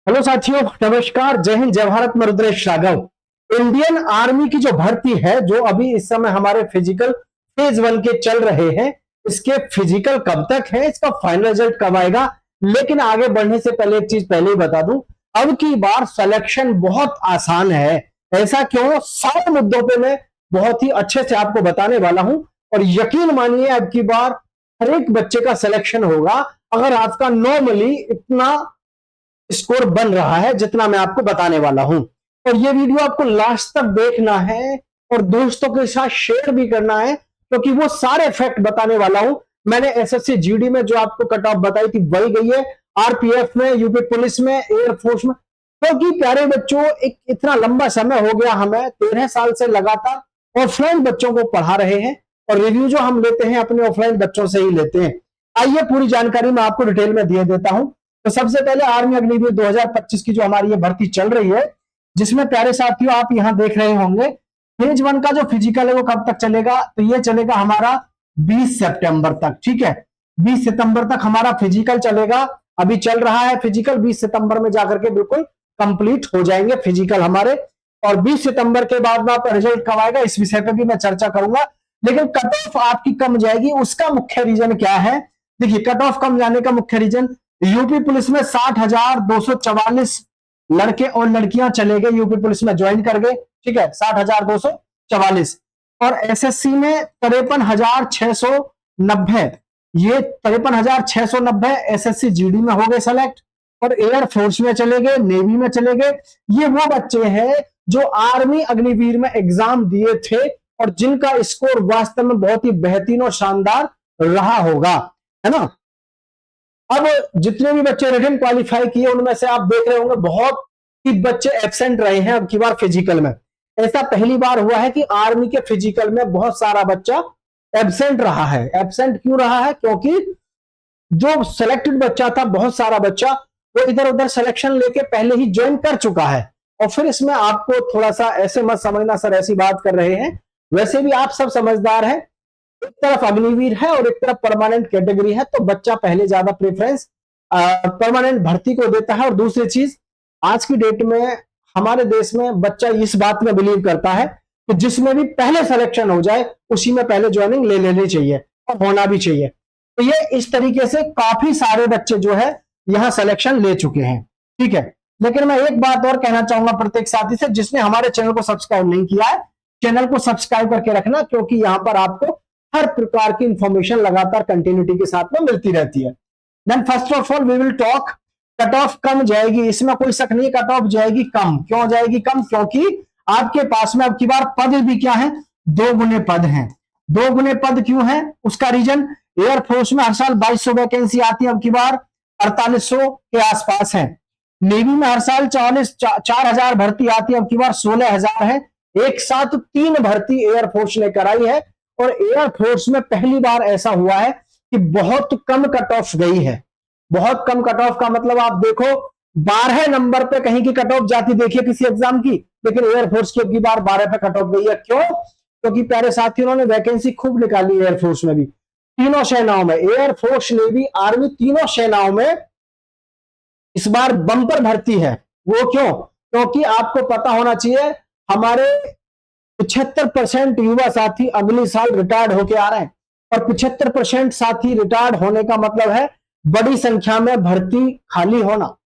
Hello साथियों, नमस्कार, जय हिंद, जय भारत, मैं रुद्रेश राघव। इंडियन आर्मी की जो भर्ती है, जो अभी इस समय हमारे फिजिकल फेज 1 के चल रहे हैं, इसके फिजिकल कब तक है, इसका फाइनल रिजल्ट कब आएगा। लेकिन आगे बढ़ने से पहले एक चीज पहले ही बता दूं, अब की बार सिलेक्शन बहुत आसान है। ऐसा क्यों? सारे मुद्दों पे मैं बहुत ही अच्छे से आपको बताने वाला हूं और यकीन मानिए अब की बार हर एक बच्चे का सिलेक्शन होगा अगर आपका नॉर्मली इतना स्कोर बन रहा है जितना मैं आपको बताने वाला हूं। और ये वीडियो आपको लास्ट तक देखना है और दोस्तों के साथ शेयर भी करना है, क्योंकि वो सारे फैक्ट बताने वाला हूं। मैंने एसएससी जीडी में जो आपको कट ऑफ बताई थी वही गई है, आरपीएफ में, यूपी पुलिस में, एयरफोर्स में। क्योंकि प्यारे बच्चों, एक इतना लंबा समय हो गया, हमें 13 साल से लगातार ऑफलाइन बच्चों को पढ़ा रहे हैं और रिव्यू जो हम लेते हैं अपने ऑफलाइन बच्चों से ही लेते हैं। आइए पूरी जानकारी मैं आपको डिटेल में दे देता हूं। तो सबसे पहले आर्मी अग्निवीर 2025 की जो हमारी ये भर्ती चल रही है, जिसमें प्यारे साथियों आप यहां देख रहे होंगे फेज 1 का जो फिजिकल है वो कब तक चलेगा, तो ये चलेगा हमारा 20 सितंबर तक। ठीक है, 20 सितंबर तक हमारा फिजिकल चलेगा। अभी चल रहा है फिजिकल, 20 सितंबर में जाकर के बिल्कुल कंप्लीट हो जाएंगे फिजिकल हमारे। और 20 सितंबर के बाद में आपका रिजल्ट कब आएगा इस विषय पर भी मैं चर्चा करूंगा। लेकिन कट ऑफ आपकी कम जाएगी, उसका मुख्य रीजन क्या है? देखिए, कट ऑफ कम जाने का मुख्य रीजन, यूपी पुलिस में 60,244 लड़के और लड़कियां चले गए, यूपी पुलिस में ज्वाइन कर गए। ठीक है, 60,244। और एसएससी में 53,690, ये 53,690 एसएससी जीडी में हो गए सेलेक्ट और एयरफोर्स में चले गए, नेवी में चले गए। ये वो बच्चे हैं जो आर्मी अग्निवीर में एग्जाम दिए थे और जिनका स्कोर वास्तव में बहुत ही बेहतरीन और शानदार रहा होगा, है ना। अब जितने भी बच्चे रिटन क्वालिफाई किए उनमें से आप देख रहे होंगे बहुत ही बच्चे एब्सेंट रहे हैं अब की बार फिजिकल में। ऐसा पहली बार हुआ है कि आर्मी के फिजिकल में बहुत सारा बच्चा एब्सेंट रहा है। एब्सेंट क्यों रहा है? क्योंकि जो सिलेक्टेड बच्चा था, बहुत सारा बच्चा वो इधर उधर सिलेक्शन लेके पहले ही ज्वाइन कर चुका है। और फिर इसमें आपको थोड़ा सा ऐसे मत समझना सर ऐसी बात कर रहे हैं, वैसे भी आप सब समझदार हैं। एक तरफ अग्निवीर है और एक तरफ परमानेंट कैटेगरी है, तो बच्चा पहले ज्यादा प्रेफरेंस परमानेंट भर्ती को देता है। और दूसरी चीज, आज की डेट में हमारे देश में बच्चा इस बात में बिलीव करता है कि जिसमें भी पहले सिलेक्शन हो जाए उसी में पहले ज्वाइनिंग ले लेनी चाहिए और होना भी चाहिए। तो ये इस तरीके से काफी सारे बच्चे जो है यहां सिलेक्शन ले चुके हैं। ठीक है, लेकिन मैं एक बात और कहना चाहूंगा प्रत्येक साथी से, जिसने हमारे चैनल को सब्सक्राइब नहीं किया है, चैनल को सब्सक्राइब करके रखना, क्योंकि यहां पर आपको हर प्रकार की इंफॉर्मेशन लगातार कंटिन्यूटी के साथ में मिलती रहती है। Then first of all we will talk, cut off कम जाएगी, इसमें कोई शक नहीं, कट ऑफ जाएगी कम। क्यों जाएगी कम? क्योंकि आपके पास में अब की बार पद भी क्या है, 2 गुने पद हैं। 2 गुने पद क्यों है? उसका रीजन, एयरफोर्स में हर साल 2200 वैकेंसी आती है, अब की बार 4800 के आसपास है। नेवी में हर साल 4,000 भर्ती आती है, अब की बार 16,000 है। एक साथ 3 भर्ती एयरफोर्स ने कराई है और एयरफोर्स में पहली बार ऐसा हुआ है कि बहुत कम कट ऑफ गई है। बहुत कम कट ऑफ का मतलब आप देखो 12 नंबर पे कहीं की कट ऑफ जाती देखिए किसी एग्जाम की, लेकिन एयरफोर्स की अब की बार 12 पे कट ऑफ गई है। क्यों? क्योंकि प्यारे साथी उन्होंने वैकेंसी खूब निकाली एयरफोर्स में भी, तीनों सेनाओं में, एयरफोर्स, नेवी, आर्मी, तीनों सेनाओं में इस बार बंपर भर्ती है। वो क्यों? क्योंकि आपको पता होना चाहिए हमारे 75% युवा साथी अगले साल रिटायर्ड होकर आ रहे हैं और 75% साथी रिटायर्ड होने का मतलब है बड़ी संख्या में भर्ती खाली होना,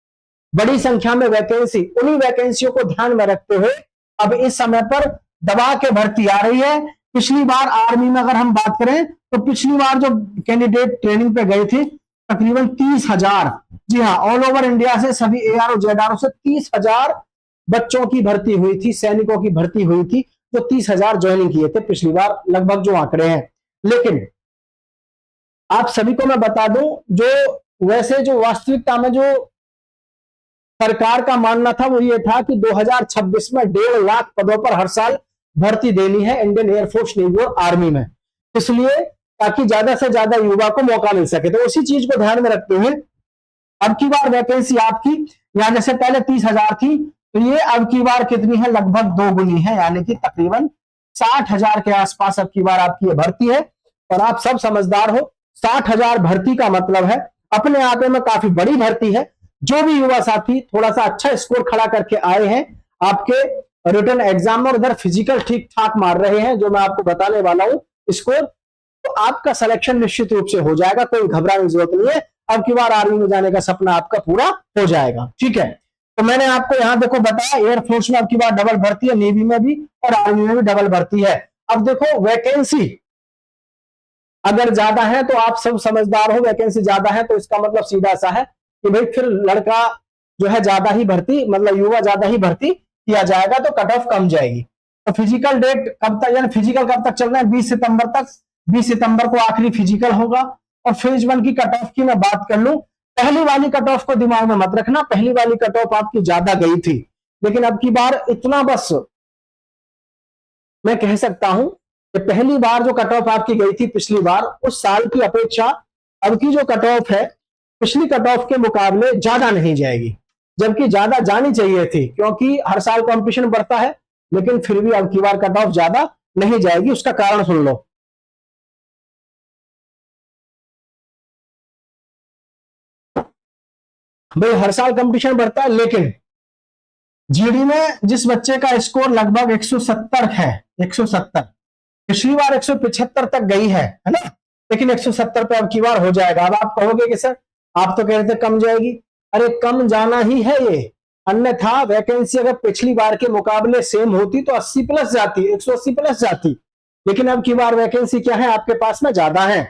बड़ी संख्या में वैकेंसी। उन्हीं वैकेंसियों को ध्यान में रखते हुए अब इस समय पर दबा के भर्ती आ रही है। पिछली बार आर्मी में अगर हम बात करें तो पिछली बार जो कैंडिडेट ट्रेनिंग पे गए थे तकरीबन 30,000, जी हाँ, ऑल ओवर इंडिया से सभी एआरओ जेडआरओ से 30,000 बच्चों की भर्ती हुई थी, सैनिकों की भर्ती हुई थी, जो 30,000 ज्वाइनिंग किए थे पिछली बार, लगभग जो आंकड़े हैं। लेकिन आप सभी को मैं बता दूं, जो वैसे जो वास्तविकता में जो सरकार का मानना था वो ये था कि 2026 में 1.5 लाख पदों पर हर साल भर्ती देनी है इंडियन एयरफोर्स, नेवी और आर्मी में, इसलिए ताकि ज्यादा से ज्यादा युवा को मौका मिल सके। तो उसी चीज को ध्यान में रखते हुए अब की बार वैकेंसी आपकी यहां जैसे पहले 30,000 थी, तो ये अब की बार कितनी है? लगभग 2 गुनी है, यानी कि तकरीबन 60,000 के आसपास अब की बार आपकी ये भर्ती है। और आप सब समझदार हो, 60,000 भर्ती का मतलब है अपने आप में काफी बड़ी भर्ती है। जो भी युवा साथी थोड़ा सा अच्छा स्कोर खड़ा करके आए हैं आपके रिटन एग्जाम में, उधर फिजिकल ठीक ठाक मार रहे हैं जो मैं आपको बताने वाला हूं स्कोर, तो आपका सिलेक्शन निश्चित रूप से हो जाएगा, कोई घबराने की जरूरत नहीं है। अब की बार आर्मी में जाने का सपना आपका पूरा हो जाएगा। ठीक है, तो मैंने आपको यहां देखो बताया एयरफोर्स में अब की बार डबल भर्ती है, नेवी में भी और आर्मी में भी डबल भर्ती है। अब देखो वैकेंसी अगर ज्यादा है तो आप सब समझदार हो, वैकेंसी ज्यादा है तो इसका मतलब सीधा सा है कि भाई फिर लड़का जो है ज्यादा ही भर्ती, मतलब युवा ज्यादा ही भर्ती किया जाएगा, तो कट ऑफ कम जाएगी। तो फिजिकल डेट कब तक, यानी फिजिकल कब तक चलना है, 20 सितंबर तक। 20 सितंबर को आखिरी फिजिकल होगा। और फेज 1 की कट ऑफ की मैं बात कर लूं, पहली वाली कट ऑफ को दिमाग में मत रखना, पहली वाली कट ऑफ आपकी ज्यादा गई थी, लेकिन अब की बार इतना बस मैं कह सकता हूं कि पहली बार जो कट ऑफ आपकी गई थी पिछली बार, उस साल की अपेक्षा अब की जो कट ऑफ है पिछली कट ऑफ के मुकाबले ज्यादा नहीं जाएगी, जबकि ज्यादा जानी चाहिए थी, क्योंकि हर साल कंपटीशन बढ़ता है, लेकिन फिर भी अब की बार कट ऑफ ज्यादा नहीं जाएगी। उसका कारण सुन लो। भाई हर साल कंपटीशन बढ़ता है, लेकिन जीडी में जिस बच्चे का स्कोर लगभग 170 है, 170, पिछली बार 175 तक गई है ना, लेकिन 170 पे अब की बार हो जाएगा। अब आप कहोगे कि सर आप तो कह रहे थे कम जाएगी, अरे कम जाना ही है ये, अन्यथा वैकेंसी अगर पिछली बार के मुकाबले सेम होती तो 80 प्लस जाती, 180 प्लस जाती, लेकिन अब की बार वैकेंसी क्या है आपके पास में, ज्यादा है,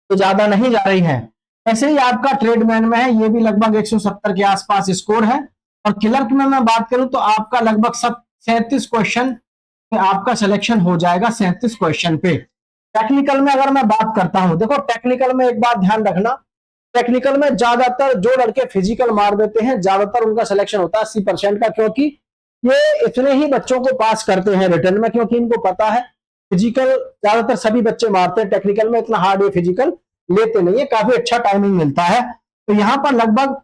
तो ज्यादा नहीं जा रही है। ऐसे ही आपका ट्रेडमैन में है, ये भी लगभग 170 के आसपास स्कोर है। और क्लर्क में मैं बात करूं तो आपका लगभग सब 37 क्वेश्चन पे आपका सिलेक्शन हो जाएगा, 37 क्वेश्चन पे। टेक्निकल में अगर मैं बात करता हूं, देखो टेक्निकल में एक बात ध्यान रखना, टेक्निकल में ज्यादातर जो लड़के फिजिकल मार देते हैं ज्यादातर उनका सिलेक्शन होता है 80% का, क्योंकि ये इतने ही बच्चों को पास करते हैं रिटर्न में, क्योंकि इनको पता है फिजिकल ज्यादातर सभी बच्चे मारते हैं, टेक्निकल में इतना हार्ड ये फिजिकल लेते नहीं है, काफी अच्छा टाइमिंग मिलता है। तो यहां पर लगभग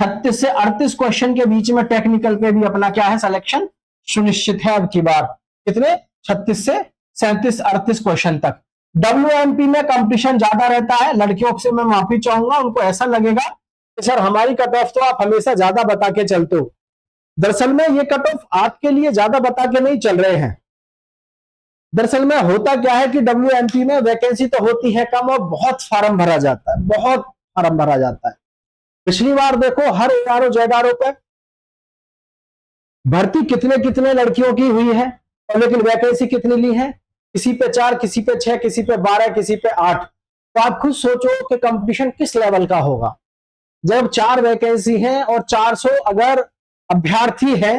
36 से 38 क्वेश्चन के बीच में टेक्निकल पे भी अपना क्या है, सिलेक्शन सुनिश्चित है अब की बार। कितने, 36 से 37 38 क्वेश्चन तक। डब्ल्यूएमपी में कंपटीशन ज्यादा रहता है, लड़कियों से मैं माफी चाहूंगा, उनको ऐसा लगेगा कि सर हमारी कट ऑफ तो आप हमेशा ज्यादा बता के चलते हो। दरअसल में ये कट ऑफ आपके लिए ज्यादा बता के नहीं चल रहे हैं। दरअसल में होता क्या है कि डब्ल्यूएमपी में वैकेंसी तो होती है कम और बहुत फार्म भरा जाता है, बहुत फार्म भरा जाता है। पिछली बार देखो हर 11 जगहों पर भर्ती कितने कितने लड़कियों की हुई है, और लेकिन वैकेंसी कितनी ली है, किसी पे 4, किसी पे 6, किसी पे 12, किसी पे 8। तो आप खुद सोचो कि कंपटीशन किस लेवल का होगा। जब 4 वैकेंसी है और 400 अगर अभ्यर्थी है,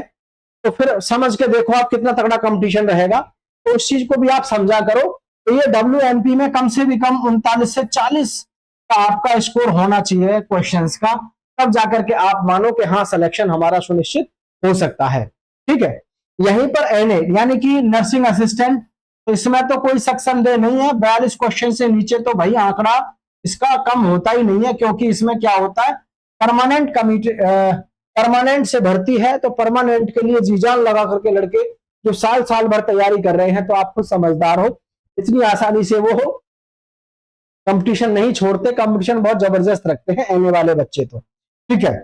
तो फिर समझ के देखो आप कितना तगड़ा कंपटीशन रहेगा। तो उस चीज को भी आप समझा करो। तो ये डब्ल्यूएमपी में कम से भी कम 39 से 40 का आपका स्कोर होना चाहिए क्वेश्चंस का, तब जाकर के आप मानो कि हाँ सिलेक्शन हमारा सुनिश्चित हो सकता है। ठीक है, यहीं पर एनए यानी कि नर्सिंग असिस्टेंट, इसमें तो कोई शक संदेह नहीं है, 42 क्वेश्चन से नीचे तो भाई आंकड़ा इसका कम होता ही नहीं है, क्योंकि इसमें क्या होता है परमानेंट कमिटी, परमानेंट से भर्ती है, तो परमानेंट के लिए जी जान लगा करके लड़के जो साल साल भर तैयारी कर रहे हैं, तो आप खुद समझदार हो, इतनी आसानी से वो हो कंपटीशन नहीं छोड़ते, कंपटीशन बहुत जबरदस्त रखते हैं एमए वाले बच्चे तो। ठीक है,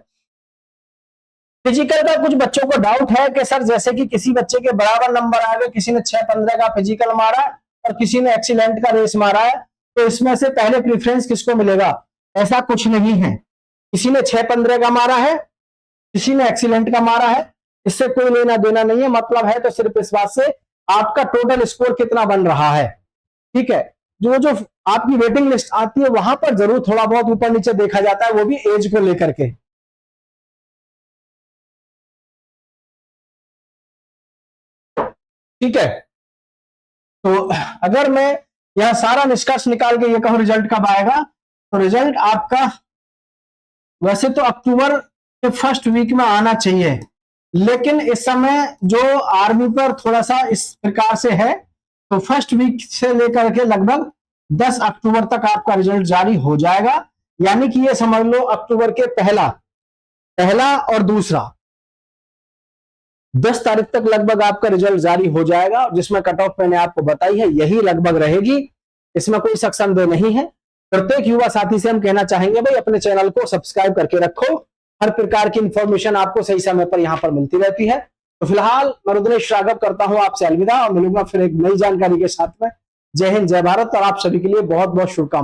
फिजिकल का कुछ बच्चों को डाउट है कि सर जैसे कि किसी बच्चे के बराबर नंबर आ गए, किसी ने 6-15 का फिजिकल मारा और किसी ने एक्सीलेंट का रेस मारा है, तो इसमें से पहले प्रेफरेंस किसको मिलेगा। ऐसा कुछ नहीं है, किसी ने 6-15 का मारा है, किसी ने एक्सीलेंट का मारा है, इससे कोई लेना देना नहीं है। मतलब है तो सिर्फ इस बात से आपका टोटल स्कोर कितना बन रहा है। ठीक है, जो जो आपकी वेटिंग लिस्ट आती है वहां पर जरूर थोड़ा बहुत ऊपर नीचे देखा जाता है, वो भी एज को लेकर के। ठीक है, तो अगर मैं यह सारा निष्कर्ष निकाल के ये कहूं रिजल्ट कब आएगा, तो रिजल्ट आपका वैसे तो अक्टूबर के फर्स्ट वीक में आना चाहिए, लेकिन इस समय जो आर्मी पर थोड़ा सा इस प्रकार से है, तो फर्स्ट वीक से लेकर के लगभग 10 अक्टूबर तक आपका रिजल्ट जारी हो जाएगा। यानी कि ये समझ लो अक्टूबर के पहला और दूसरा 10 तारीख तक लगभग आपका रिजल्ट जारी हो जाएगा, जिसमें कट ऑफ मैंने आपको बताई है यही लगभग रहेगी, इसमें कोई शक संदेह नहीं है। प्रत्येक युवा साथी से हम कहना चाहेंगे भाई अपने चैनल को सब्सक्राइब करके रखो, हर प्रकार की इंफॉर्मेशन आपको सही समय पर यहाँ पर मिलती रहती है। तो फिलहाल मैं रुद्रेश राघव करता हूँ आपसे अलविदा और मिलूंगा फिर एक नई जानकारी के साथ में। जय हिंद, जय भारत और आप सभी के लिए बहुत बहुत शुभकामनाएं।